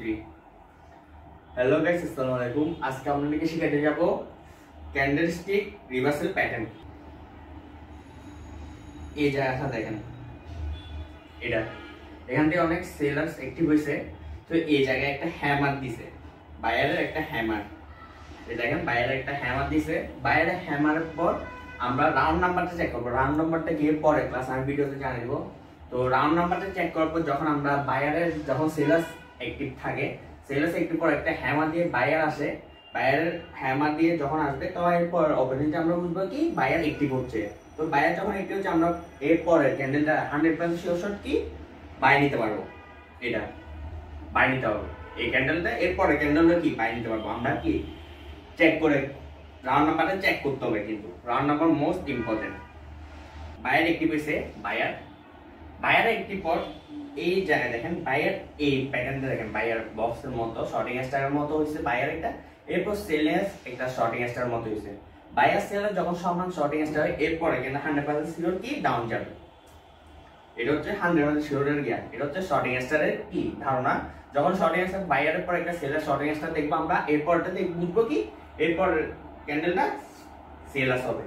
3 hello guys, আসসালামু আলাইকুম। আজকে আপনাদেরকে শেখাতে যাব ক্যান্ডেলস্টিক রিভার্সাল প্যাটার্ন। এই জায়গাটা দেখেন, এটা এখান থেকে অনেক সেলার্স অ্যাক্টিভ হয়েছে। তো এই জায়গায় একটা হ্যামার দিছে, বায়ারের একটা হ্যামার। এই দেখেন, বায়ারের একটা হ্যামার দিছে। বায়ারের হ্যামারের পর আমরা রাউন্ড নাম্বারটা চেক করবো। রাউন্ড নাম্বারটা গিয়ে পরে ক্লাস আমি ভিডিওতে জানিয়ে দেবো। তো রাউন্ড নাম্বারটা চেক করার পর যখন আমরা বায়ারের যখন সেলার্স অ্যাক্টিভ থাকে, সেলার্স অ্যাক্টিভ পর একটা হ্যামার দিয়ে বায়ার আসে, বায়ারের হ্যামার দিয়ে যখন আসবে তখন এরপর অপোজিটে আমরা বুঝবো কি বায়ার অ্যাক্টিভ হচ্ছে। তো বায়ার যখন অ্যাক্টিভ হচ্ছে আমরা এরপরে ক্যান্ডেলটা 100% শিওর কি বাই নিতে পারবো। এটা বাই নিতে হবে এই ক্যান্ডেলটা, এরপরে ক্যান্ডেলটা কি বাই নিতে পারবো। আমরা কি চেক করে রাউন্ড নাম্বারটা চেক করতে হবে, কিন্তু round number most important. Buyer active হয়েছে, বায়ার অ্যাক্টিভ পর এই জায়গায় দেখেন বায়ার এই প্যাটার্নটা দেখেন, বায়ার বক্সের মতো শর্টিং স্টারের মতো হয়েছে বায়ার একটা। এরপর সেলার একটা শর্টিং স্টার মতো হয়েছে। বায়ার সেলার যখন সমান শর্টিং স্টার হয় এরপরে কিন্তু 100% শিওর কি ডাউন যাবে। এটা হচ্ছে 100% শিওরের জ্ঞান, এটা হচ্ছে শর্টিং স্টারের কি ধারণা। যখন শর্টিং স্টার বায়ারের পর একটা সেলার শর্টিং স্টার দেখবো আমরা, এরপরটাতে বুঝবো কি এরপর ক্যান্ডেলটা সেলার হবে।